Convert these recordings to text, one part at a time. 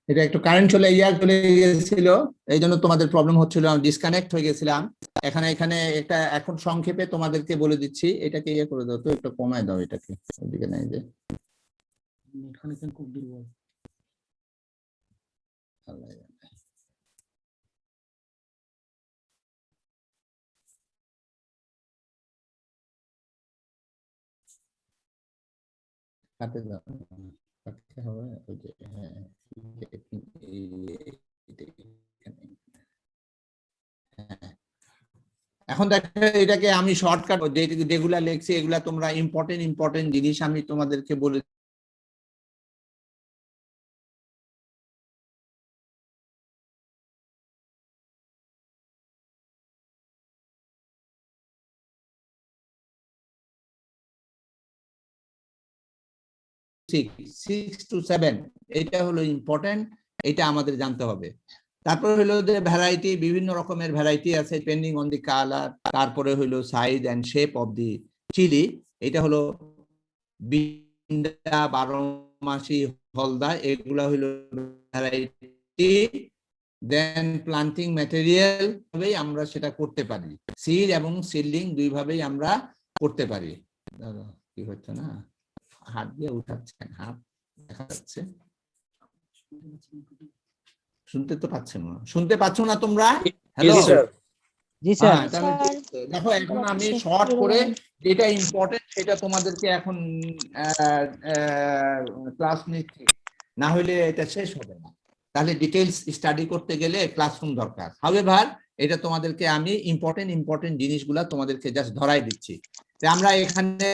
এটা একটু কারেন্ট চলে গেছিল, এই জন্য তোমাদের প্রবলেম হচ্ছিল, ডিসকানেক্ট হয়ে গেছিলাম। এখানে এটা এখন সংক্ষেপে তোমাদেরকে বলে দিচ্ছি, এটাকে করে দাও তো, একটু কমায় দাও এটাকে, ওইদিকে নাই যে এখানে খুব দুর্বল। কাটে দাও, কাটতে হবে ওই যে, হ্যাঁ এখন দেখো, এটাকে আমি শর্টকাট যেগুলা লিখছি এগুলা তোমরা ইম্পর্টেন্ট জিনিস আমি তোমাদেরকে বলে 6 to 7 এটা হলো ইম্পর্টেন্ট, এটা আমাদের জানতে হবে। তারপর হলো যে ভ্যারাইটি, বিভিন্ন রকমের ভ্যারাইটি আছে ডিপেন্ডিং অন দি কালার। তারপরে হলো size and shape of the chilli, এটা হলো বিন্দা, বারোমাসি, হলদা, এগুলা হলো ভ্যারাইটি। দেন প্লান্টিং ম্যাটেরিয়াল ভাবেই আমরা সেটা করতে পারি, সিড এবং সিডলিং দুই ভাবেই আমরা করতে পারি। কি হচ্ছে না, হাত দিয়ে উঠাচ্ছেন, হাত দেখা যাচ্ছে, শুনতে তো পাচ্ছ না, শুনতে পাচ্ছ না তোমরা? হ্যালো জি স্যার। দেখো এখন আমি শর্ট করে যেটা ইম্পর্টেন্ট সেটা তোমাদেরকে এখন ক্লাস নিচ্ছি, না হলে এটা শেষ হবে না। তাহলে ডিটেইলস স্টাডি করতে গেলে ক্লাসরুম দরকার। হাউএভার এটা তোমাদেরকে আমি ইম্পর্টেন্ট জিনিসগুলা তোমাদেরকে জাস্ট ধরাই দিচ্ছি। আমরা এখানে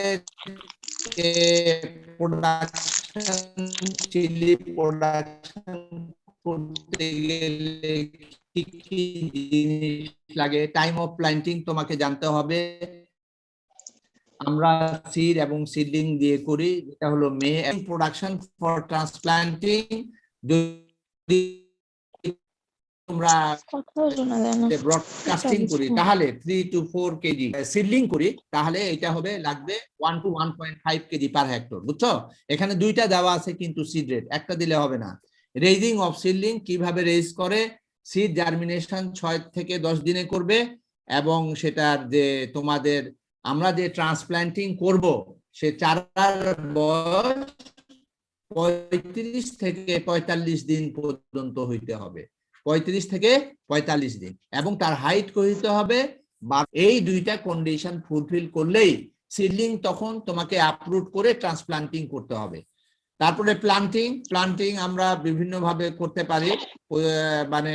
প্রোডাকশন, চিলি প্রোডাকশন করতে গেলে কি কি জিনিস লাগে, টাইম অফ প্ল্যান্টিং তোমাকে জানতে হবে। আমরা সিড এবং সিডলিং দিয়ে করি, এটা হলো মে। প্রোডাকশন ফর ট্রান্সপ্লান্টিং, যদি তোমরা ব্রডকাস্টিং করি তাহলে 3 to 4 কেজি, সিডলিং করি তাহলে এটা হবে লাগবে 1 to 1.5 কেজি পার হেক্টর। বুঝছো, এখানে দুইটা দেওয়া আছে কিন্তু সিড রেট একটা দিলে হবে না। রেজিং অফ সিডলিং, কিভাবে রেজ করে, সিড জার্মিনেশন 6 থেকে 10 দিনে করবে, এবং সেটার যে তোমাদের আমরা যে ট্রান্সপ্লান্টিং করব সে চারার বয়স 35 থেকে 45 দিন পর্যন্ত হইতে হবে, 35 থেকে 45 দিন, এবং তার হাইট হইতে হবে। এই দুইটা কন্ডিশন ফুলফিল করলেই সিডলিং তখন তোমাকে আপরুট করে ট্রান্সপ্লান্টিং করতে হবে। তারপরে প্লান্টিং আমরা বিভিন্ন ভাবে করতে পারি, মানে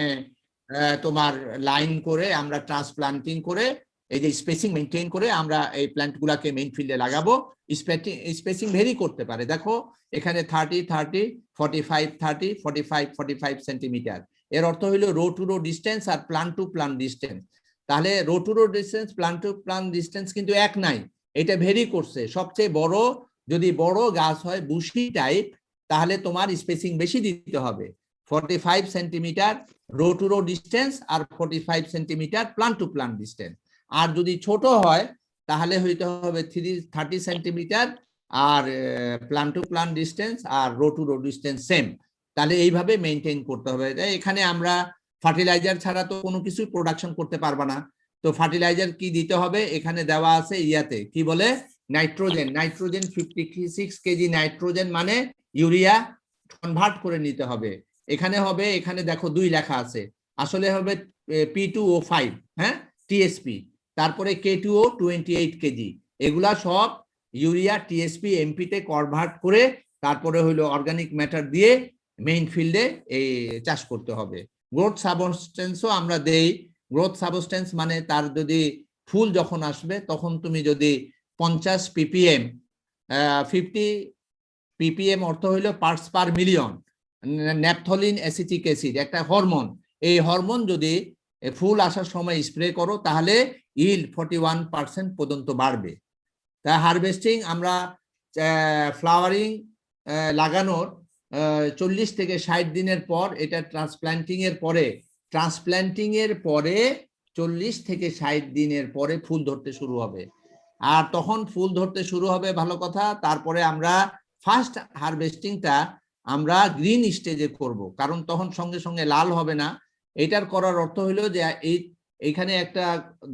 তোমার লাইন করে আমরা ট্রান্সপ্লান্টিং করে এই যে স্পেসিং মেইনটেইন করে আমরা এই প্ল্যান্ট গুলাকে মেইন ফিল্ডে লাগাবো। স্পেসিং ভেরি করতে পারে, দেখো এখানে 30-30, 45-30, 45-45 সেন্টিমিটার। এর অর্থ হলো রো টু রো ডিস্টেন্স আর প্লান্ট টু প্লান্ট ডিস্টেন্স। তাহলে row to row distance, plant to plant distance কিন্তু এক নাই, এটা ভেরি করছে। সবচেয়ে বড়, যদি বড় গাছ হয় বুশি টাইপ, তাহলে তোমার স্পেসিং বেশি দিতে হবে, 45 centimetre row to row distance আর 45 centimetre plant to plant distance. আর যদি ছোট হয় তাহলে হইতে হবে 30 সেন্টিমিটার আর প্লান্ট টু প্লান্ট ডিস্টেন্স আর row to row distance same. তাহলে এইভাবে মেইনটেইন করতে হবে। এখানে আমরা ফার্টিলাইজার ছাড়া তো কোনো কিছু প্রোডাকশন করতে পারবা না, তো ফার্টিলাইজার কি দিতে হবে এখানে দেওয়া আছে, ইয়াতে কি বলে, নাইট্রোজেন। 56 কেজি নাইট্রোজেন মানে ইউরিয়া কনভার্ট করে নিতে হবে। এখানে হবে, এখানে দেখো 2 লেখা আছে, আসলে হবে P2O5, হ্যাঁ, টিএসপি। তারপরে K2O 28 কেজি, এগুলা সব ইউরিয়া টিএসপি এমপিতে কনভার্ট করে তারপরে হলো অর্গানিক ম্যাটার দিয়ে মেইন ফিল্ডে এই চাষ করতে হবে। গ্রোথ সাবস্টেন্সও আমরা দেই। গ্রোথ সাবস্টেন্স মানে তার যদি ফুল যখন আসবে তখন তুমি যদি 50 ppm, 50 ppm অর্থ হইল parts per million, naphthalene acetic acid একটা হরমোন, এই হরমোন যদি ফুল আসার সময় স্প্রে করো তাহলে ইল্ড 41% পর্যন্ত বাড়বে। তা হারভেস্টিং আমরা ফ্লাওয়ারিং লাগানোর 40 থেকে 60 দিনের পর, এটা ট্রান্সপ্লান্টিং এর পরে 40 থেকে 60 দিনের পরে ফুল ধরতে শুরু হবে। আর তখন ফুল ধরতে শুরু হবে, ভালো কথা। তারপরে আমরা ফার্স্ট হারভেস্টিংটা আমরা গ্রিন স্টেজে করব, কারণ তখন সঙ্গে সঙ্গে লাল হবে না। এটার করার অর্থ হলো যে এইখানে একটা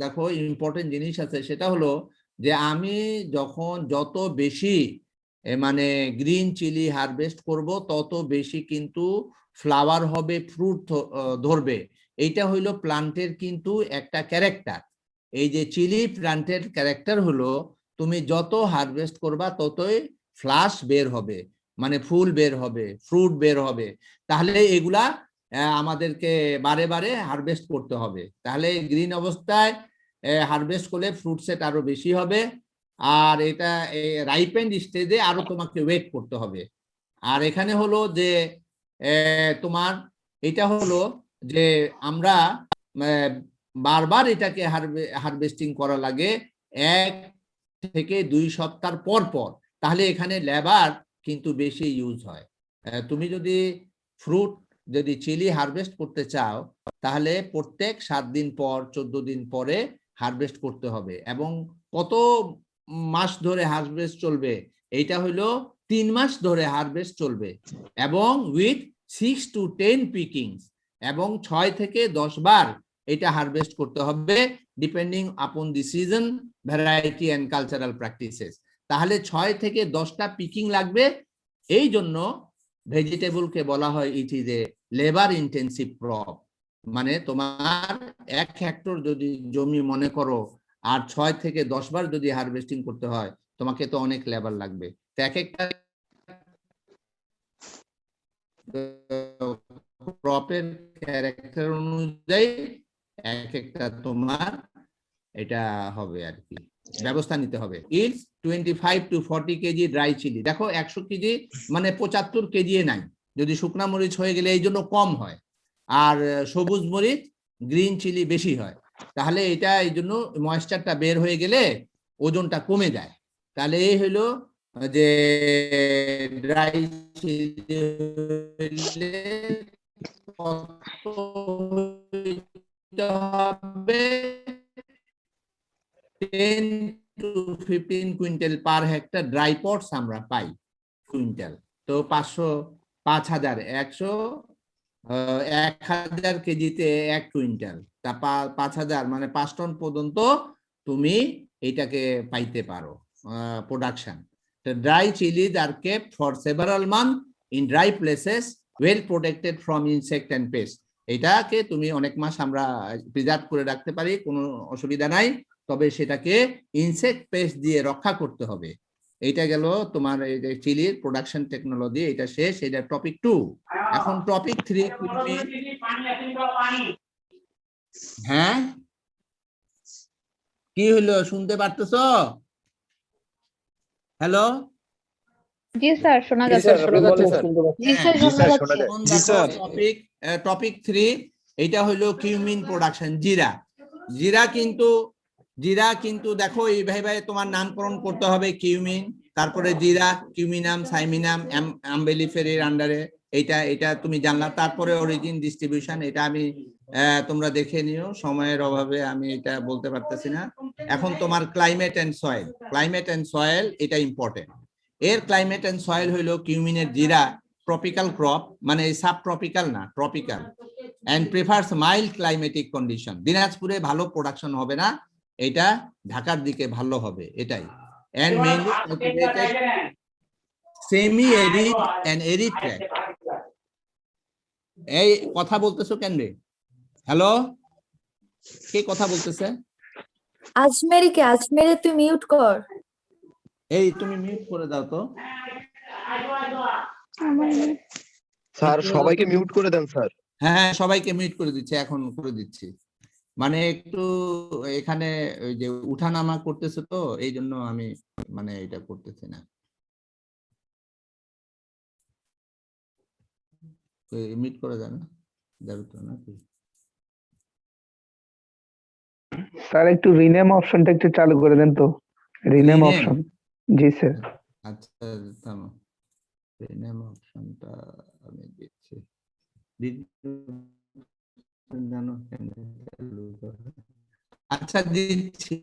দেখো ইম্পর্টেন্ট জিনিস আছে, সেটা হলো যে আমি যখন যত বেশি মানে গ্রিন চিলি হারভেস্ট করব তত বেশি কিন্তু ফ্লাওয়ার হবে, ফ্রুট ধরবে। এইটা হইলো প্লান্টের কিন্তু একটা ক্যারেক্টার। এই যে চিলি প্লান্টের ক্যারেক্টার হলো তুমি যত হারভেস্ট করবা ততই ফ্লাশ বের হবে, মানে ফুল বের হবে, ফ্রুট বের হবে। তাহলে এগুলা আমাদেরকে বারে বারে হারভেস্ট করতে হবে। তাহলে গ্রিন অবস্থায় হারভেস্ট করলে ফ্রুট সেট আরো বেশি হবে, আর এটা রাইপেন্ড স্টেজে আরো তোমাকে ওয়েট করতে হবে। আর এখানে হলো যে তোমার এটা হলো যে আমরা বারবার এটাকে হারভেস্টিং করা লাগে 1 থেকে 2 সপ্তাহ পর পর। তাহলে এখানে লেবার কিন্তু বেশি ইউজ হয়। তুমি যদি ফ্রুট যদি চিলি হারভেস্ট করতে চাও তাহলে প্রত্যেক 7 দিন পর 14 দিন পরে হারভেস্ট করতে হবে। এবং কত মাস ধরে হারভেস্ট চলবে? এইটা হলো 3 মাস ধরে হারভেস্ট চলবে, এবং উইথ 6 to 10 পিকিংস, এবং 6 থেকে 10 বার এটা হারভেস্ট করতে হবে, depending upon the season, variety and cultural practices. তাহলে 6 থেকে 10টা পিকিং লাগবে। এই জন্য ভেজিটেবলকে বলা হয় it is a labour intensive crop. মানে তোমার 1 হেক্টর যদি জমি মনে করো, আর 6 থেকে 10 বার যদি হারভেস্টিং করতে হয়, তোমাকে তো অনেক লেবার লাগবে। তো এক একটা ক্রপের ক্যারেক্টার অনুযায়ী এক একটা তোমার এটা হবে আর কি, ব্যবস্থা নিতে হবে। It's 25 to 40 kg dry chilli. দেখো 100 কেজি মানে 75 কেজি নাই, যদি শুকনা মরিচ হয়ে গেলে এই জন্য কম হয়, আর সবুজ মরিচ গ্রিন চিলি বেশি হয়। তাহলে এটা এই জন্য ময়েশ্চারটা বের হয়ে গেলে ওজনটা কমে যায়। তাহলে এই হলো যে ড্রাই চিলি হবে 10 to 15 quintal per hectare dry pots আমরা পাই। কুইন্টাল তো 500, 5000, 1000 কেজিতে 1 কুইন্টাল, তা 5000 মানে 5 টন পর্যন্ত তুমি এটাকে পাইতে পারো প্রোডাকশন। তো dry chillies are kept for several month in dry places, well protected from insect and pest. এটাকে তুমি অনেক মাস আমরা প্রিজার্ভ করে রাখতে পারি, কোনো অসুবিধা নাই, তবে সেটাকে ইনসেক্ট পেস্ট দিয়ে রক্ষা করতে হবে। এইটা গেল তোমার এই যে চিলির প্রোডাকশন টেকনোলজি, এটা শেষ। এটা টপিক 2। এখন টপিক 3 হ্যাঁ কি হলো শুনতে পারতেছো? হ্যালো জি স্যার, শোনা যাচ্ছে। জি স্যার, শোনা যাচ্ছে। টপিক 3 এটা হলো কিউমিন প্রোডাকশন, জিরা। জিরা কিন্তু দেখো এইভাবে তোমার নামকরণ করতে হবে, কিউমিন, তারপরে জিরা, কিউমিনাম, সাইমিনাম, আম্বেলিফেরির আন্ডারে। এটা তুমি জানলা। তারপরে অরিজিন, ডিস্ট্রিবিউশন, এটা আমি তোমরা দেখে নিও, সময়ের অভাবে আমি এটা বলতে পারতেছি না। এখন তোমার ক্লাইমেট এন্ড সয়েল, এটা ইম্পর্টেন্ট। এর ক্লাইমেট এন্ড সয়েল হইলো কিউমিনের জিরা ট্রপিক্যাল ক্রপ, মানে সাব ট্রপিক্যাল না, tropical, and prefers mild climatic condition. দিনাজপুরে ভালো প্রোডাকশন হবে না, এটা ঢাকার দিকে ভালো হবে, এটাই। And mainly cultivated semi arid and arid track. এই কথা বলতেছো কেন রে? হ্যালো, কে কথা বলতেছে? আজমেরি তুই মিউট কর। এই তুমি মিউট করে দাও তো স্যার, সবাইকে মিউট করে দেন স্যার। হ্যাঁ, সবাইকে মিউট করে দিচ্ছি, এখন করে দিচ্ছি। মানে একটু এখানে ওই যে উঠানামা করতেছে, তো এই জন্য আমি মানে এটা করতেছি না। মিউট করে দেন যাবে তো নাকি? স্যার একটু রিনেম অপশনটা একটু চালু করে দেন তো, রিনেম Rename? অপশন। জি স্যার। আচ্ছা থামো, রিনেম অপশনটা আমি দিচ্ছি। জানো কেন চালু করে? আচ্ছা দিচ্ছি।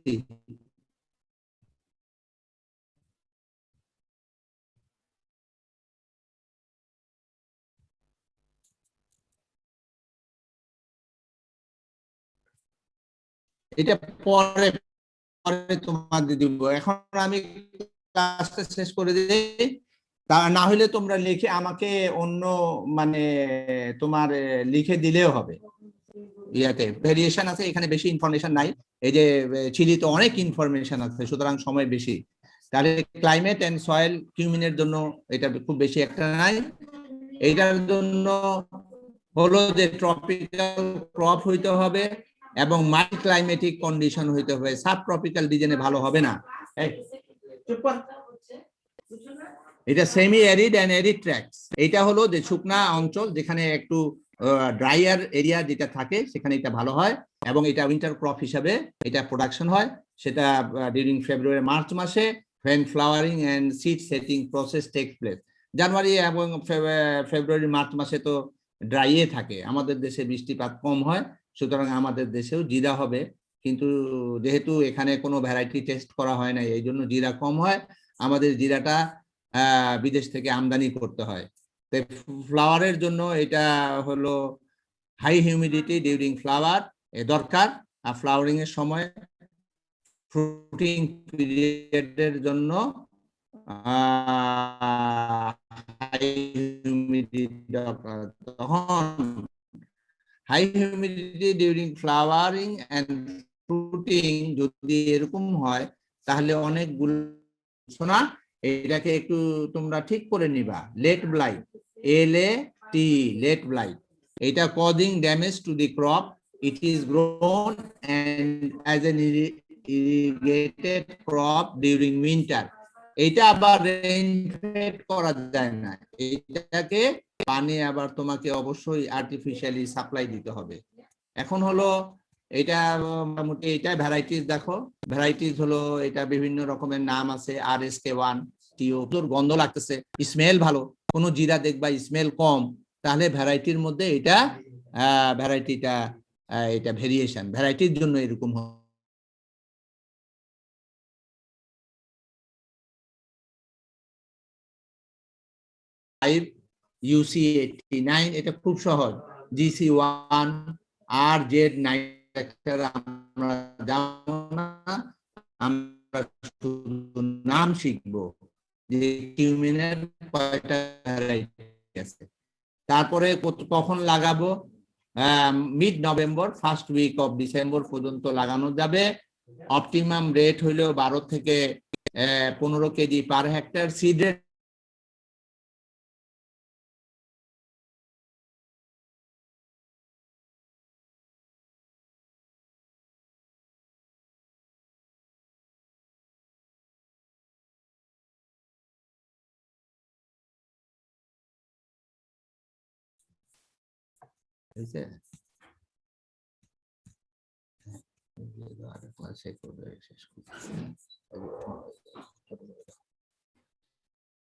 এটা পরে পরে তোমাদের দিব, এখন আমি ক্লাসটা শেষ করে দিই। তা না হলে তোমরা লিখে আমাকে অন্য মানে তোমার লিখে দিলেও হবে। ইয়াতে ভেরিয়েশন আছে, এখানে বেশি ইনফরমেশন নাই। এই যে চিলিতে অনেক ইনফরমেশন আছে, সুতরাং সময় বেশি। তাহলে ক্লাইমেট এন্ড সয়েল কিউমিনের জন্য এটা খুব বেশি একটা নাই। এটার জন্য হলো যে ট্রপিক্যাল ক্রপ হইতে হবে এবং মাল্টি ক্লাইমেটিক কন্ডিশন হইতে হবে। সাব ট্রপিক্যাল রিজনে ভালো হবে না। এটা semi arid and arid tracts. এটা হলো যে শুকনা অঞ্চল যেখানে একটু ড্রাইয়ার এরিয়া যেটা থাকে সেখানে এটা ভালো হয়, এবং এটা উইন্টার ক্রপ হিসাবে এটা প্রোডাকশন হয়। সেটা ডিউরিং ফেব্রুয়ারি মার্চ মাসে when flowering and seed setting process takes place। জানুয়ারি এবং ফেব্রুয়ারি মার্চ মাসে তো ড্রাইয়ে থাকে, আমাদের দেশে বৃষ্টিপাত কম হয়, সুতরাং আমাদের দেশেও জিরা হবে। কিন্তু যেহেতু এখানে কোনো ভ্যারাইটি টেস্ট করা হয় না, এই জন্য জিরা কম হয়। আমাদের জিরাটা বিদেশ থেকে আমদানি করতে হয়। তো ফ্লাওয়ারের জন্য এটা হলো হাই হিউমিডিটি ডিউরিং ফ্লাওয়ার দরকার, আর ফ্লাওয়ারিং এর সময় ফ্রুটিং পিরিয়ডের জন্য হাই হিউমিডিটি দরকার। তখন high humidity during flowering and fruiting যদি এরকম হয় তাহলে অনেকগুলো শোনা, এটাকে একটু তোমরা ঠিক করে নিবা। Late blight, LAT, late blight, এটা causing damage to the crop. It is grown and as an irrigated crop during winter. এটা আবার রেইন ফেড করা যায় না, এটাকে পানি আবার তোমাকে অবশ্যই আর্টিফিশিয়ালি সাপ্লাই দিতে হবে। এখন হলো এটা মোটামুটি এটা ভ্যারাইটিস দেখো, ভ্যারাইটিস হলো এটা বিভিন্ন রকমের নাম আছে। RSK1 TO, তোর গন্ধ লাগতেছে, স্মেল ভালো। কোন জিরা দেখবা স্মেল কম, তাহলে ভ্যারাইটির মধ্যে এটা ভ্যারাইটিটা এটা ভেরিয়েশন, ভ্যারাইটির জন্য এরকম হয়। UC89 এটা খুব সহজ। GC1 RZ9 আমরা জানো না, আমরা শুধু নাম শিখবো যে কিউমিনের কয়টা ভ্যারাইটি আছে। তারপরে কখন লাগাবো? Mid November first week of December পর্যন্ত লাগানো যাবে। অপটিমাম রেট হইলো 12 থেকে 15 কেজি পার হেক্টর। সিড রেট হয়েছে।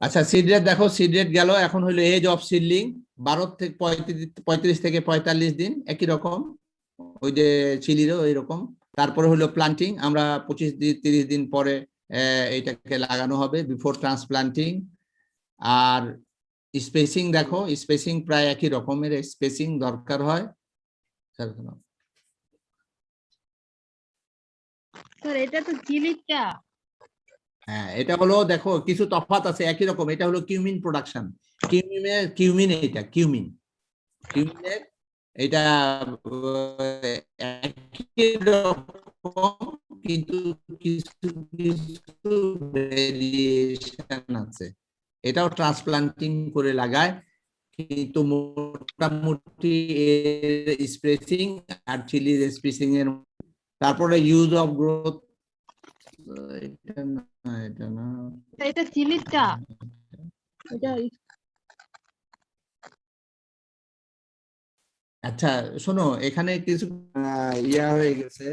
আচ্ছা, সিড রেট দেখো, সিড রেট গেল। এখন হলো এজ অফ সিডলিং 12 থেকে 35 থেকে 45 দিন, একই রকম ওই যে চিলিরও এইরকম। তারপরে হলো প্লান্টিং, আমরা 25-30 দিন পরে এইটাকে লাগানো হবে বিফোর ট্রান্সপ্লান্টিং। আর স্পেসিং দেখো, স্পেসিং প্রায় একই রকমের স্পেসিং দরকার হয়। স্যার এটা তো চিলিটা। হ্যাঁ, এটা হলো দেখো কিছু তফাৎ আছে, একই রকম। এটা হলো কিউমিন প্রোডাকশন, কিউমিন এটা কিউমিনের এটা একই রকম, কিন্তু কিছু কিছু ভেরিয়েশন আছে। এটাও ট্রান্সপ্লান্টিং করে লাগায়, কিন্তু মোটামুটি স্পেসিং আর চিলির স্পেসিং এর। তারপরে ইউজ অফ গ্রোথ, এটা না, এটা চিলিটা। এটা আচ্ছা শোনো, এখানে কিছু ইয়া হয়ে গেছে,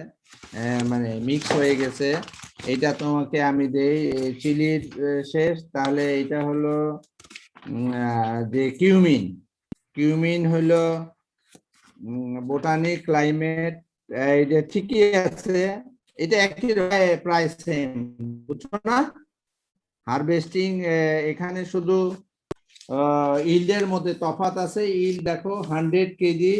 মানে মিক্স হয়ে গেছে। এটা তোমাকে আমি দেই চিলির শেষ। তাহলে এটা হলো যে কিউমিন হলো বোটানিক ক্লাইমেট, এটা ঠিকই আছে, এটা একই প্রায় সেম, বুঝছো না? হারভেস্টিং এখানে শুধু ইল্ডের মধ্যে তফাৎ আছে। ইল্ড দেখো 100 কেজি,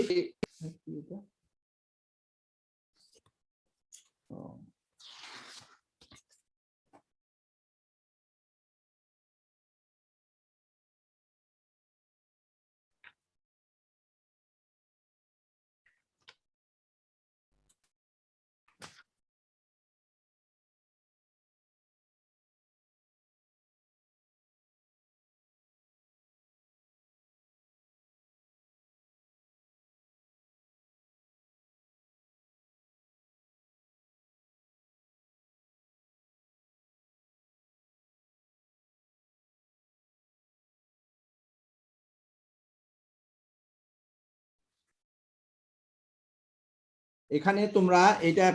এখানে তোমরা এটা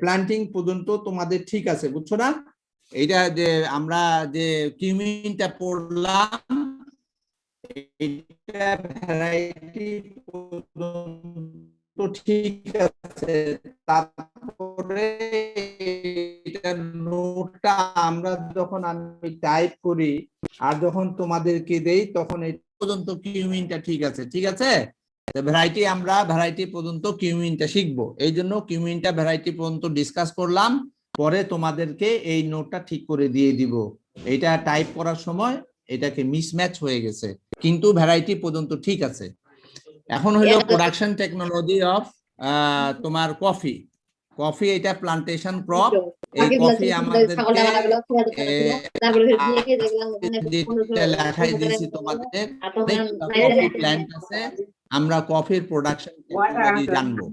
প্ল্যান্টিং পর্যন্ত তোমাদের ঠিক আছে, বুঝছো না? এটা যে আমরা যে কিউমিনটা পড়লাম, এটা ভ্যারাইটি পর্যন্ত ঠিক আছে। তারপরে এটা নোটটা আমরা যখন আমি টাইপ করি আর যখন তোমাদেরকে দেই তখন এই পর্যন্ত কিউমিনটা ঠিক আছে, ঠিক আছে? ভ্যারাইটি আমরা ভ্যারাইটি পর্যন্ত কিউমিনটা শিখবো, এই জন্য কিউমিনটা ভ্যারাইটি পর্যন্ত ডিসকাস করলাম, পরে তোমাদেরকে এই নোটটা ঠিক করে দিয়ে দিব। এটা টাইপ করার সময় এটাকে মিসম্যাচ হয়ে গেছে, কিন্তু ভ্যারাইটি পর্যন্ত ঠিক আছে। এখন হলো প্রোডাকশন টেকনোলজি অফ তোমার কফি। কফি এটা প্লান্টেশন ক্রপ। এই কফি আমাদেরকে লেখাই দিয়েছি তোমাদের, কফি প্ল্যান্ট আছে, আমরা কফির প্রোডাকশন টেকনোলজি জানবো।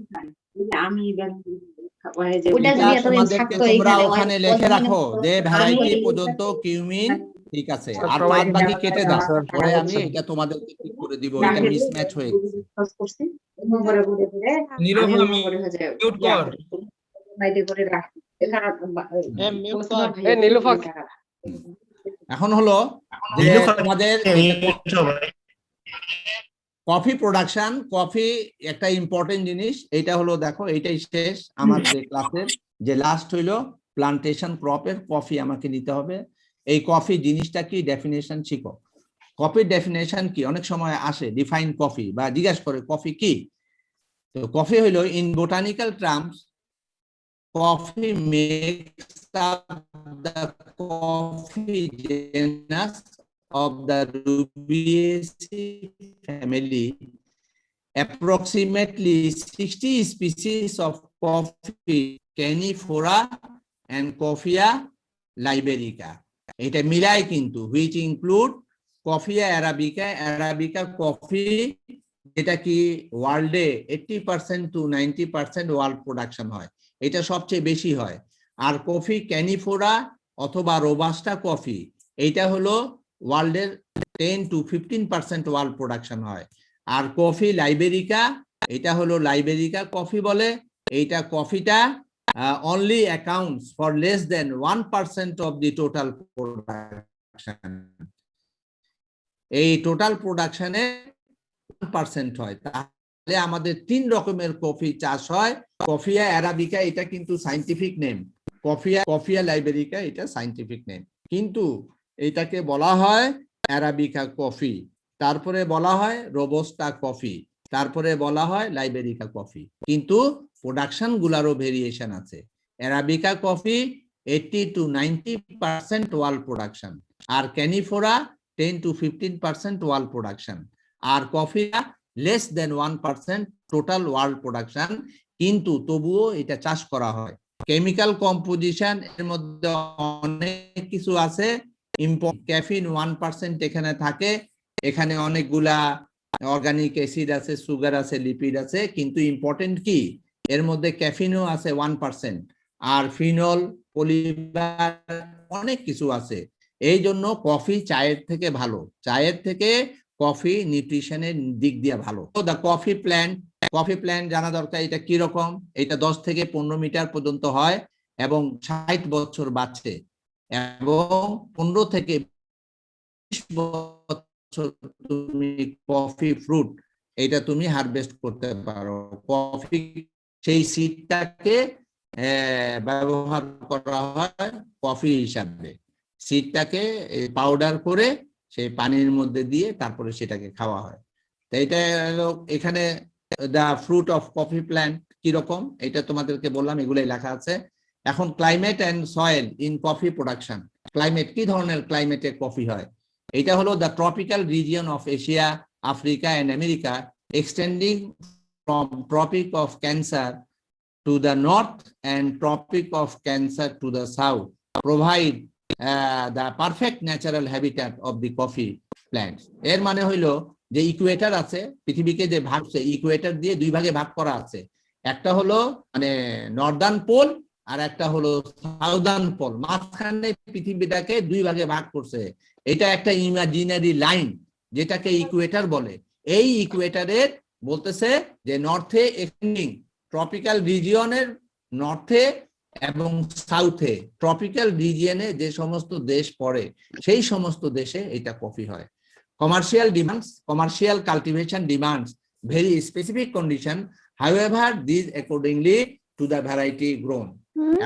তোমরা ওখানে লিখে রাখো যে ভ্যারাইটি পর্যন্ত কিউমিন ঠিক আছে, আর বাদ বাকি কেটে দাও, পরে আমি এটা তোমাদেরকে ঠিক করে দিব। এটা মিসম্যাচ হয়ে গেছে। এখন হলো যে তোমাদের কফি প্রোডাকশন, কফি একটা ইম্পর্টেন্ট জিনিস। এটা হলো দেখো, এইটাই শেষ আমাদের ক্লাসের, যে লাস্ট হইলো প্লান্টেশন ক্রপের কফি আমাকে নিতে হবে। এই কফি জিনিসটা কি, ডেফিনেশন শিখো। কফির ডেফিনেশন কি, অনেক সময় আসে ডিফাইন কফি বা জিজ্ঞাসা করে কফি কি। তো কফি হইলো in botanical terms, coffee makes up the coffee genus of the Rubiaceae family. Approximately 60 species of coffee, Canephora and Coffea liberica. এটা মিলাই কিন্তু, which include Coffea arabica, arabica coffee, যেটা কি ওয়ার্ল্ডে 80% to 90% ওয়ার্ল্ড প্রোডাকশন হয়, এটা সবচেয়ে বেশি হয়। আর কফি ক্যানিফোরা অথবা রোবাস্টা কফি, এইটা হলো ওয়ার্ল্ডের 10 to 15% ওয়ার্ল্ড প্রোডাকশন হয়। আর কফি লাইবেরিকা, এটা হলো লাইবেরিকা কফি বলে, এইটা কফিটা only accounts for less than 1% of the total production. এই টোটাল প্রোডাকশনে 1% হয়। তাহলে আমাদের 3 রকমের কফি চাষ হয়। কফিয়া অ্যারাবিকা, এটা কিন্তু সায়েন্টিফিক নেম, কফিয়া লাইবেরিকা এটা সায়েন্টিফিক নেম, কিন্তু এটাকে বলা হয় অ্যারাবিকা কফি, তারপরে বলা হয় রোবস্টা কফি, তারপরে বলা হয় লাইবেরিকা কফি, কিন্তু প্রোডাকশন গুলারও ভেরিয়েশন আছে। Arabica coffee 80 to 90% world production, আর ক্যানিফোরা 10 to 15% ওয়ার্ল্ড প্রোডাকশন, আর coffea less than 1% total world production, কিন্তু তবুও এটা চাষ করা হয়। কেমিক্যাল কম্পোজিশন এর মধ্যে অনেক কিছু আছে। ক্যাফিন 1% এখানে থাকে, এখানে অনেকগুলা অর্গানিক অ্যাসিড আছে, সুগার আছে, লিপিড আছে, কিন্তু ইম্পর্টেন্ট কি, এর মধ্যে ক্যাফিনও আছে 1%, আর ফিনল, পলিমার, অনেক কিছু আছে। এই জন্য কফি চায়ের থেকে ভালো, চায়ের থেকে কফি নিউট্রিশনের দিক দিয়ে ভালো। তো দা কফি প্ল্যান্ট জানা দরকার, এটা কি রকম। এটা 10 থেকে 15 মিটার পর্যন্ত হয় এবং 60 বছর বাঁচে, এবং 15 থেকে 20 বছর তুমি কফি ফ্রুট এটা তুমি হারভেস্ট করতে পারো। কফি সেই সিডটাকে ব্যবহার করা হয় কফি হিসাবে, সিডটাকে পাউডার করে সেই পানির মধ্যে দিয়ে তারপরে সেটাকে খাওয়া হয়। তো এটা হলো এখানে the fruit of coffee plant, কিরকম এটা তোমাদেরকে বললাম, এগুলোই লেখা আছে। এখন climate and soil in coffee production. Climate, কি ধরনের ক্লাইমেটে কফি হয়? এটা হলো the tropical region of Asia, Africa and America, extending from Tropic of Cancer to the north and Tropic of Cancer to the south, provide the perfect natural habitat of the coffee plants. এর মানে হইলো যে Ecuador আছে, পৃথিবীকে যে ভাগ Ecuador দিয়ে দুই ভাগে ভাগ করা আছে, একটা হলো মানে নর্দার্ন পোল আর একটা হলো সাউদার্ন পোল, মাঝখানে পৃথিবীটাকে দুই ভাগে ভাগ করছে। এটা একটা ইমাজিনারি লাইন যেটাকে ইকুয়েটর বলে। এই ইকুয়েটরের বলতেছে যে নর্থে এক্সটেন্ডিং, ট্রপিক্যাল রিজিয়নের নর্থে এবং সাউথে, ট্রপিক্যাল রিজিয়নে যে সমস্ত দেশ পড়ে সেই সমস্ত দেশে এটা কফি হয়। Commercial demands, commercial cultivation demands very specific condition, however this accordingly to the variety grown.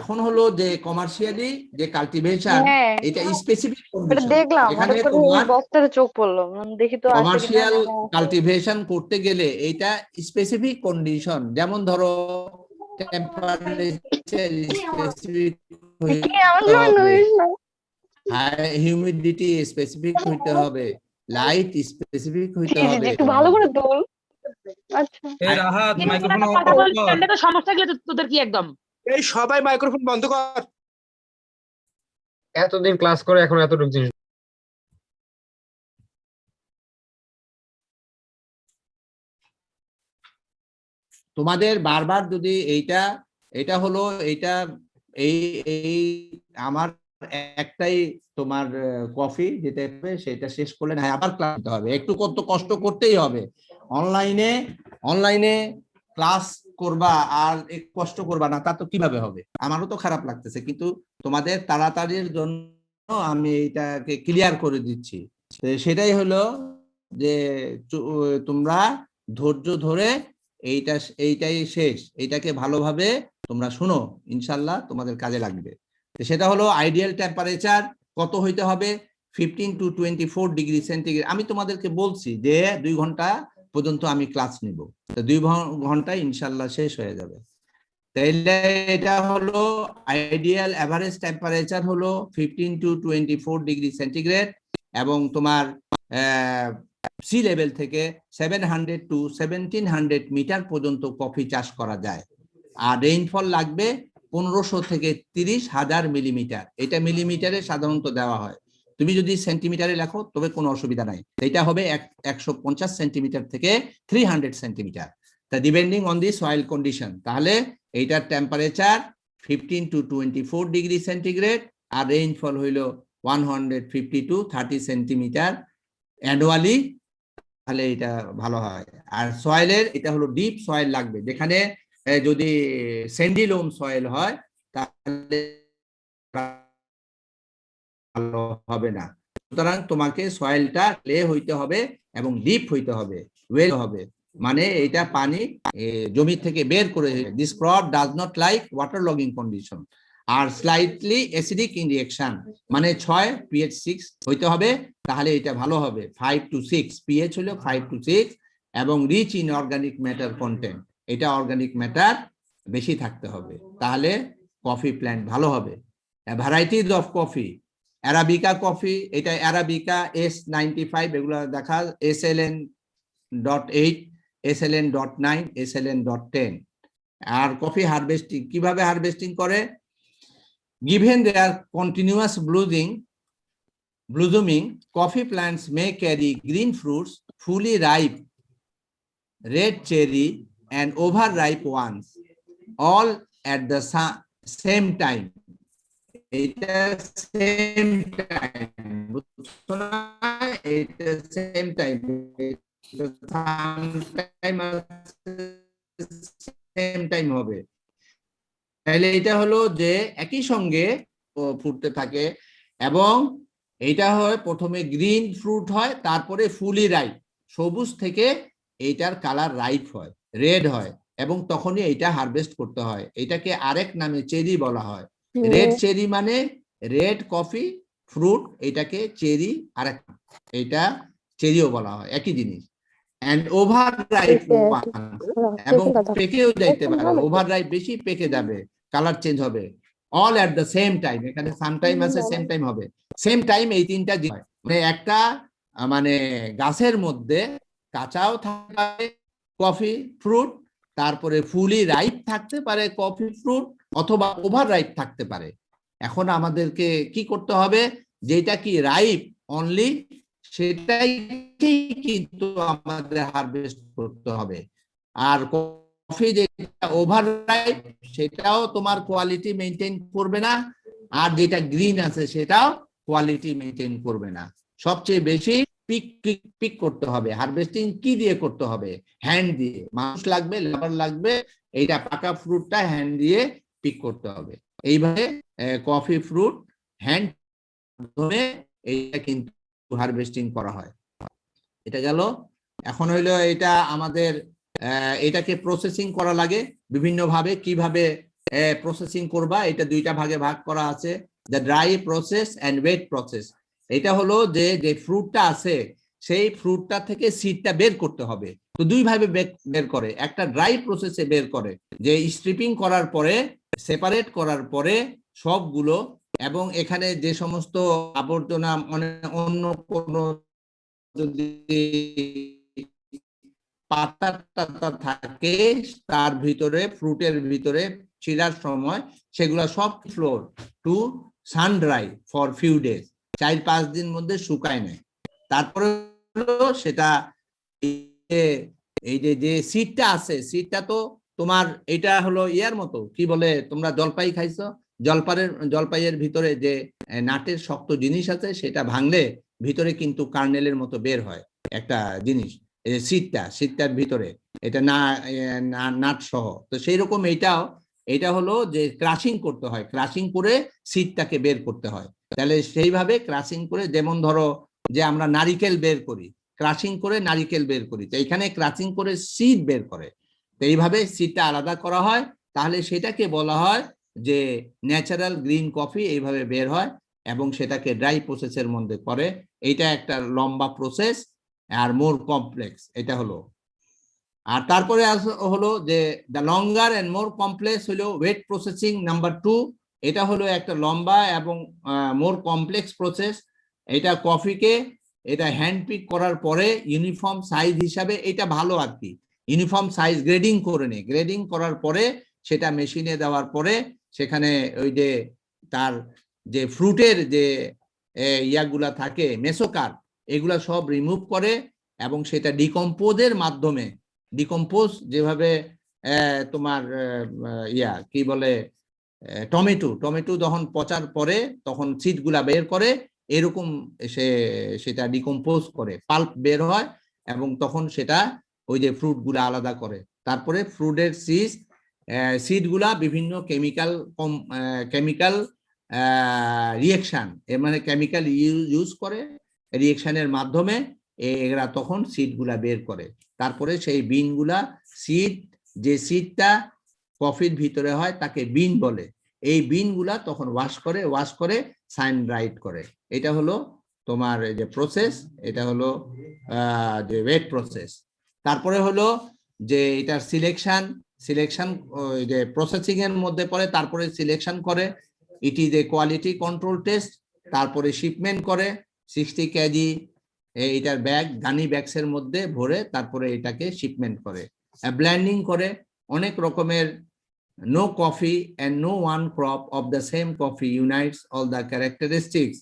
এখন হলো যে কমার্শিয়ালি যে কাল্টিভেশন, এটা স্পেসিফিক কন্ডিশন। দেখলাম এখানে হঠাৎ করে তোমার বক্তার চোখ পড়লো, দেখি তো আসে কিনা। কমার্শিয়াল কাল্টিভেশন করতে গেলে এটা স্পেসিফিক কন্ডিশন, যেমন ধরো টেম্পারেচার স্পেসিফিক হইতে হবে, হিউমিডিটি স্পেসিফিক হইতে হবে, লাইট স্পেসিফিক হইতে হবে। একটু ভালো করে তোল। আচ্ছা, এই রাহাত মাইক্রোফোন অফ কথা কর। বল, স্ট্যান্ডে সমস্যা গেলে তোদের কি একদম? এই সবাই মাইক্রোফোন বন্ধ কর। এতদিন ক্লাস করে এখন এতটুকু জিনিস। তোমাদের বারবার যদি এটা হলো এইটা এই এই আমার একটাই তোমার কফি যেটা সেটা শেষ করলে না আবার ক্লাস করতে হবে, একটু কষ্ট করতেই হবে। অনলাইনে ক্লাস করবা আর একটু কষ্ট করবা না, তা তো কিভাবে হবে? আমারও তো খারাপ লাগতেছে, কিন্তু তোমাদের তাড়াতাড়ির জন্য আমি এটাকে ক্লিয়ার করে দিচ্ছি। সেটাই হলো যে তোমরা ধৈর্য ধরে এইটাই শেষ, এইটাকে ভালোভাবে তোমরা শুনো, ইনশাল্লাহ তোমাদের কাজে লাগবে। সেটা হলো আইডিয়াল টেম্পারেচার কত হইতে হবে? 15 to 24 ডিগ্রি সেন্টিগ্রেড। আমি তোমাদেরকে বলছি যে 2 ঘন্টা পর্যন্ত আমি ক্লাস নিব, তো 2 ঘন্টায় ইনশাল্লাহ শেষ হয়ে যাবে। তাইলে এটা হলো আইডিয়াল এভারেজ টেম্পারেচার হলো 15 to 24 ডিগ্রি সেন্টিগ্রেড, এবং তোমার সি লেভেল থেকে 700 to 1700 মিটার পর্যন্ত কফি চাষ করা যায়। আর রেইনফল লাগবে 1500 থেকে 30,000 মিলিমিটার। এটা মিলিমিটারে সাধারণত দেওয়া হয়, তুমি যদি সেন্টিমিটারে লেখো তবে কোনো অসুবিধা নাই। এটা হবে 150 সেন্টিমিটার থেকে 300 সেন্টিমিটার, তা depending on the soil condition. তাহলে এইটার টেম্পারেচার 15 to 24 ডিগ্রি সেন্টিগ্রেড, আর রেইনফল হইল 150 to 30 সেন্টিমিটার অ্যানুয়ালি, তাহলে এটা ভালো হয়। আর সয়েলের এটা হলো ডিপ সয়েল লাগবে, যেখানে যদি স্যান্ডি লোম সয়েল হয় তাহলে ভালো হবে না। সুতরাং তোমাকে সয়েলটা ক্লে হইতে হবে এবং ডিপ হইতে হবে, ওয়েল হবে, মানে এটা পানি জমি থেকে বের করে। This crop does not like water logging condition আর স্লাইটলি অ্যাসিডিক ইন রিঅ্যাকশন, মানে 6 pH 6 হইতে হবে, তাহলে এটা ভালো হবে। 5 to 6 pH হলো 5 to 6, এবং rich in organic matter content, এটা অর্গানিক ম্যাটার বেশি থাকতে হবে, তাহলে কফি প্ল্যান্ট ভালো হবে। Varieties of coffee, arabica coffee, এটা অ্যারাবিকা S95, এগুলো দেখা SLN.8, SLN.9, SLN.10। আর কফি হারভেস্টিং কিভাবে হারভেস্টিং করে? Given their continuous blossoming, coffee plants may carry green fruits, fully ripe red cherry and overripe ones, all at the same time. এটা same time, same time হবে। তাহলে এটা হলো যে একই সঙ্গে ফুটতে থাকে, এবং এটা হয় প্রথমে গ্রিন ফ্রুট হয়, তারপরে ফুলি রাইপ, সবুজ থেকে এইটার কালার রাইপ হয়, রেড হয়, এবং তখনই এইটা হারভেস্ট করতে হয়। এটাকে আরেক নামে চেরি বলা হয়। রেড চেরি মানে রেড কফি ফ্রুট, এটাকে চেরি আরেক, এটা চেরিও বলা হয়, একই জিনিস। and overripe ঠিক আছে, one, ঠিক এবং কথা। পেকেও যাইতে এরকম পারে, হবে? ওভাররাইপ বেশি পেকে যাবে, কালার চেঞ্জ হবে, all at the same time. এখানে সাম টাইম আছে, সেম টাইম হবে, সেম টাইম। এই তিনটা জিনিস হয়। মানে একটা মানে গাছের মধ্যে কাঁচাও থাকতে পারে কফি ফ্রুট, তারপরে ফুলি রাইপ থাকতে পারে কফি ফ্রুট, অথবা ওভার রাইপ থাকতে পারে। এখন আমাদেরকে কি করতে হবে, যেটা কি রাইপ অনলি সেটাই কিন্তু আমাদের হারভেস্ট করতে হবে। আর কফি যেটা ওভার রাইপ সেটাও তোমার কোয়ালিটি মেনটেন করবে না, আর যেটা গ্রিন আছে সেটাও কোয়ালিটি মেনটেন করবে না। সবচেয়ে বেশি পিক পিক পিক করতে হবে। হারভেস্টিং কি দিয়ে করতে হবে? হ্যান্ড দিয়ে। মানুষ লাগবে, লেবার লাগবে, এইটা পাকা ফ্রুটটা হ্যান্ড দিয়ে পিক করতে হবে। এইভাবে কফি ফ্রুট হ্যান্ড মাধ্যমে এইটা কিন্তু হারভেস্টিং করা হয়। এটা গেল। এখন হইলো এটা আমাদের এটাকে প্রসেসিং করা লাগে বিভিন্ন ভাবে। কিভাবে প্রসেসিং করবা, এটা দুইটা ভাগে ভাগ করা আছে, the dry process and wet process. এটা হলো যে যে ফ্রুটটা আছে সেই ফ্রুটটা থেকে সিডটা বের করতে হবে। তো দুই ভাবে বের করে, একটা ড্রাই প্রসেসে বের করে, যে স্ট্রিপিং করার পরে সেপারেট করার পরে সবগুলো, এবং এখানে যে সমস্ত আবর্জনা অন্য কোনো যদি পাতা টাতা থাকে তার ভিতরে, ফ্রুটের ভিতরে ছিলার সময় সেগুলা সব floor to sun dry for few days, 4-5 দিন মধ্যে শুকায় নেয়। তারপরে সেটা এই যে সিডটা আছে, সিডটা তো তোমার এটা হলো ইয়ার মতো, কি বলে, তোমরা জলপাই খাইছো, জলপাইয়ের ভিতরে যে নাটের শক্ত জিনিস আছে সেটা ভাঙলে ভিতরে কিন্তু কার্নেলের মতো বের হয় একটা জিনিস, সিডটার ভিতরে, এটা নাট সহ। তো সেই রকম এটা হলো যে ক্রাশিং করতে হয়, ক্রাশিং করে সিডটাকে বের করতে হয়। তাহলে সেইভাবে ক্রাশিং করে, যেমন ধরো যে আমরা নারিকেল বের করি, ক্রাশিং করে নারিকেল বের করি, তো এখানে ক্রাশিং করে সিড বের করে। তো এইভাবে সিডটা আলাদা করা হয়, তাহলে সেটাকে বলা হয় যে ন্যাচারাল গ্রিন কফি। এইভাবে বের হয় এবং সেটাকে ড্রাই প্রসেসের মধ্যে করে। এইটা একটা লম্বা প্রসেস আর মোর কমপ্লেক্স, এটা হলো। আর তারপরে হলো যে the longer and more complex হলো ওয়েট প্রসেসিং নাম্বার 2। এটা হলো একটা লম্বা এবং মোর কমপ্লেক্স প্রসেস। এটা কফিকে এটা হ্যান্ড পিক করার পরে ইউনিফর্ম সাইজ হিসাবে, এটা ভালো আর কি, ইউনিফর্ম সাইজ গ্রেডিং করে নেয়, গ্রেডিং করার পরে সেটা মেশিনে দেওয়ার পরে সেখানে ওই যে তার যে ফ্রুটের যে ইয়াগুলা থাকে মেসোকার, এগুলা সব রিমুভ করে এবং সেটা ডিকম্পোজের মাধ্যমে, ডিকম্পোজ যেভাবে তোমার কি বলে, টমেটো যখন পচার পরে তখন সিডগুলা বের করে, এরকম সেটা ডিকম্পোজ করে পাল্প বের হয় এবং তখন সেটা ওই যে ফ্রুটগুলা আলাদা করে। তারপরে ফ্রুটের সিডগুলা বিভিন্ন কেমিক্যাল রিয়েকশন, মানে কেমিক্যাল ইউজ করে, রিয়েকশনের মাধ্যমে এরা তখন সিডগুলা বের করে। তারপরে সেই বিনগুলা যে সিডটা কফির ভিতরে হয় তাকে বিন বলে। এই বিনগুলা তখন ওয়াশ করে সান ড্রাইড করে। এটা হলো তোমার যে প্রসেস, এটা হলো যে ওয়েট প্রসেস। তারপরে হলো যে এটার সিলেকশন যে প্রসেসিং এর মধ্যে পড়ে, তারপরে সিলেকশন করে, it is a quality control test, তারপরে শিপমেন্ট করে 60 কেজি এইটার ব্যাগ, গানি ব্যাগস এর মধ্যে ভরে তারপরে এটাকে শিপমেন্ট করে। ব্লেন্ডিং করে অনেক রকমের। No coffee and no one crop of the same coffee unites all the characteristics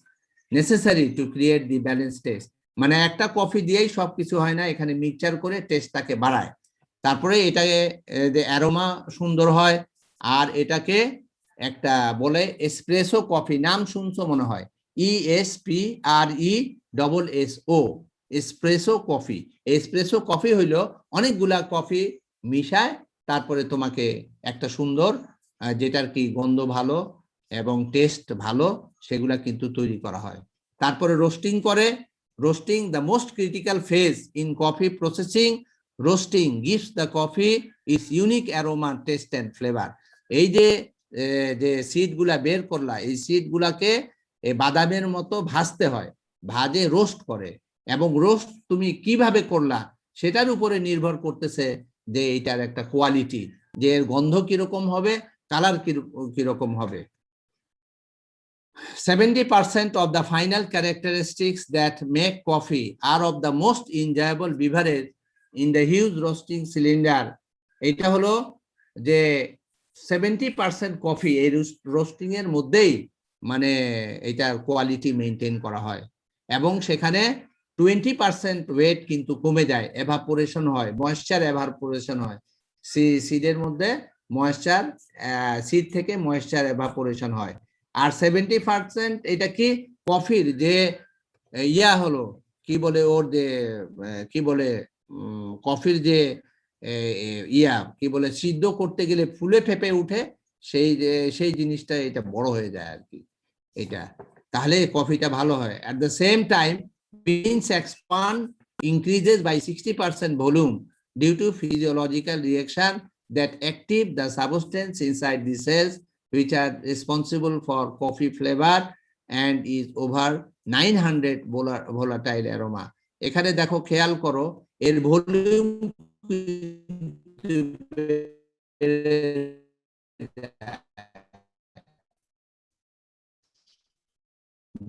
necessary to create the balanced taste. মানে একটা কফি দিয়েই সবকিছু হয় না, এখানে মিক্সচার করে টেস্টটাকে বাড়ায়। তারপরে এটাকে যে অ্যারোমা সুন্দর হয়। আর এটাকে একটা বলে এসপ্রেসো কফি, নাম শুনছো মনে হয়, ESPRESSO, espresso coffee. Espresso coffee হইলো অনেকগুলা কফি মিশায় তারপরে তোমাকে একটা সুন্দর, যেটার কি গন্ধ ভালো এবং টেস্ট ভালো, সেগুলা কিন্তু তৈরি করা হয়। তারপরে রোস্টিং করে। Roasting the most critical phase in coffee processing. Roasting gives the coffee its unique aroma, taste and flavour. এই যে সিডগুলা বের করলা, এই সিডগুলাকে বাদামের মতো ভাজতে হয়, ভাজে রোস্ট করে। এবং রোস্ট তুমি কিভাবে করলা সেটার উপরে নির্ভর করতেছে যে এটার একটা কোয়ালিটি, যে এর গন্ধ কিরকম হবে, কালার কিরকম হবে। 70% of the final characteristics that make coffee are of the most enjoyable beverage in the huge roasting cylinder. এটা হলো যে 70% কফি এই রোস্টিং এর মধ্যেই মানে এটার কোয়ালিটি মেনটেন করা হয়, এবং সেখানে 20% ওয়েট কিন্তু কমে যায়, এভাপোরেশন হয়, ময়েশ্চার এভাপোরেশন হয়, সিডের মধ্যে ময়েশ্চার, সিড থেকে ময়েশ্চার এভাপোরেশন হয়। আর 70% এটা কি কফির যে ইয়া হলো কি বলে ওর যে কি বলে কফির যে ইয়া কি বলে সিদ্ধ করতে গেলে ফুলে ফেপে উঠে, সেই জিনিসটা এটা বড় হয়ে যায় আর কি এটা, তাহলে কফিটা ভালো হয়। at the same time beans expand increases by 60% volume due to physiological reaction that active the substance inside the cells which are responsible for coffee flavor and is over 900 volatile aroma. এখানে দেখো খেয়াল করো এর volume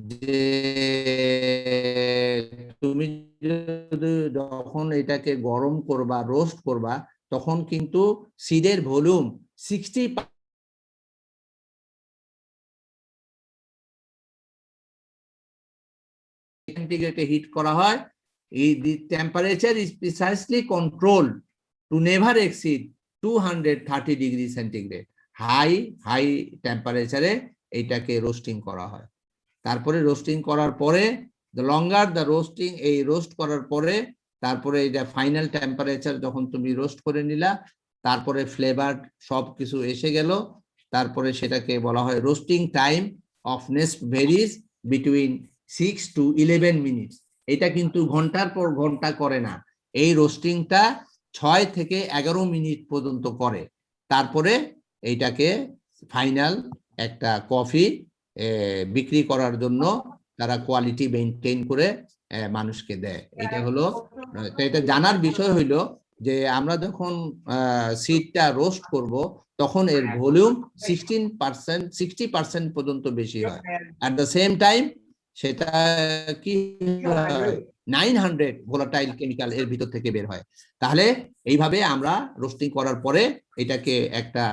যে তুমি যখন এটাকে গরম করবা, রোস্ট করবা, তখন কিন্তু সিডের ভলিউম 60 সেন্টিগ্রেডে হিট করা হয়। The temperature is precisely controlled to never exceed 230 degree centigrade. High টেম্পারেচারে এইটাকে রোস্টিং করা হয়। তারপরে রোস্টিং করার পরে the longer the roasting, এই রোস্ট করার পরে তারপরে এটা ফাইনাল টেম্পারেচার যখন তুমি রোস্ট করে নিলা, তারপরে ফ্লেভার সব কিছু এসে গেল, তারপরে সেটাকে বলা হয় roasting time of nest varies between 6 to 11 minutes. এটা কিন্তু ঘন্টার পর ঘন্টা করে না, এই রোস্টিংটা 6 থেকে 11 মিনিট পর্যন্ত করে, তারপরে এইটাকে ফাইনাল একটা কফি বিক্রি করার জন্য তারা কোয়ালিটি মেনটেন করে মানুষকে দেয়। এটা হলো, এটা জানার বিষয় হইলো যে আমরা যখন সিডটা রোস্ট করব তখন এর ভলিউম 60% পর্যন্ত বেশি হয়। এট দ্য সেম টাইম সেটা কি 900 ভোলাটাইল কেমিক্যাল এর ভিতর থেকে বের হয়। তাহলে এইভাবে আমরা রোস্টিং করার পরে এটাকে একটা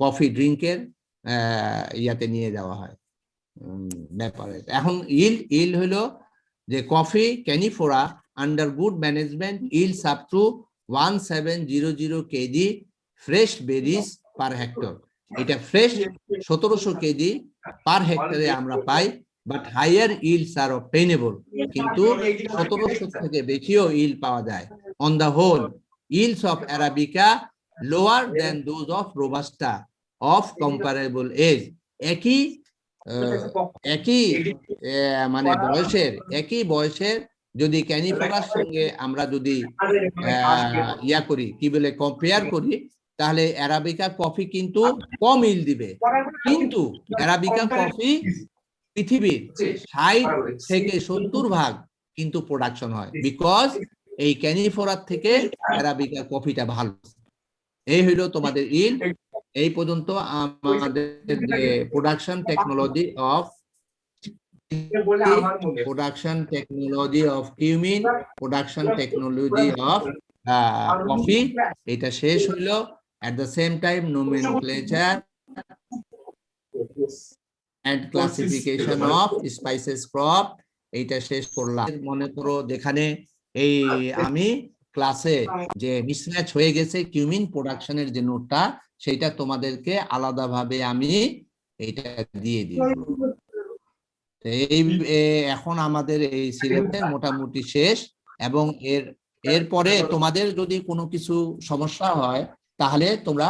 কফি ড্রিঙ্কের ইয়াতে নিয়ে যাওয়া হয় ব্যাপারে। এখন ইল হলো যে coffee canephora under good management yields up to 1700 KG fresh berries per hectare. এটা ফ্রেশ 1700 কেজি পার হেক্টরে আমরা পাই, but higher yields are obtainable, কিন্তু 1700 থেকে বেশিও ইল পাওয়া যায়। On the whole yields of arabica lower than those of robusta of comparable age. একই মানে একই বয়সের যদি ক্যানিফোরার সঙ্গে আমরা যদি ইয়া করি কি বলে কম্পেয়ার করি, তাহলে অ্যারাবিকা কফি কিন্তু কম ইল দিবে, কিন্তু অ্যারাবিকা কফি পৃথিবীর 60 থেকে 70% কিন্তু প্রোডাকশন হয়, বিকজ এই ক্যানিফোরার থেকে অ্যারাবিকা কফিটা ভালো। এই হইলো তোমাদের ইল। এই পর্যন্ত আমাদের যে production technology of cumin, production technology of coffee, এটা শেষ হইলো। at the same time nomenclature and classification of spices crop এইটা শেষ করলাম। মনে করো যেখানে এই আমি ক্লাসে যে মিসম্যাচ হয়ে গেছে কিউমিন প্রোডাকশনের যে নোটটা, সেটা তোমাদেরকে আলাদাভাবে আমি এটা দিয়ে দিব। এই এখন আমাদের এই সিলেবাস মোটামুটি শেষ, এবং এরপরে তোমাদের যদি কোনো কিছু সমস্যা হয় তাহলে তোমরা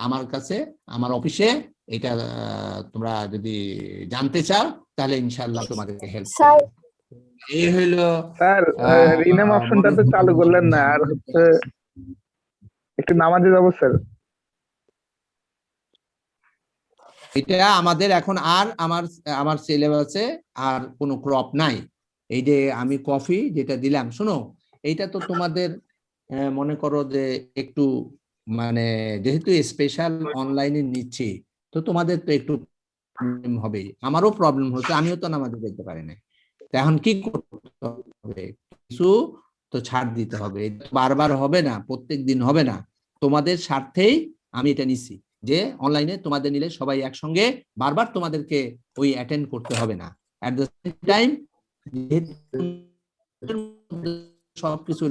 আমার কাছে, আমার অফিসে এটা তোমরা যদি জানতে চাও তাহলে ইনশাআল্লাহ তোমাদেরকে হেল্প করব। এই হলো স্যার রিনেম অপশনটা তো চালু করলেন না, আর হচ্ছে একটু নামাজে যাব স্যার। এটা আমাদের এখন আর আমার সিলেবাসে আর কোনো ক্রপ নাই। এই যে আমি কফি যেটা দিলাম, শোনো এইটা তো তোমাদের মনে করো যে একটু মানে যেহেতু স্পেশাল অনলাইনে নিচ্ছি তো তোমাদের তো একটু প্রবলেম হবে, আমারও প্রবলেম হচ্ছে, আমিও তো নামাজে যেতে পারি না। তো এখন কি করতে হবে, কিছু তো ছাড় দিতে হবে, এটা বারবার হবে না, প্রত্যেক দিন হবে না, তোমাদের স্বার্থেই আমি এটা নিছি যে অনলাইনে তোমাদের নিলে সবাই একসঙ্গে বারবার তোমাদেরকে ওই অ্যাটেন্ড করতে হবে না। অ্যাট দ্য সেম টাইম সবকিছু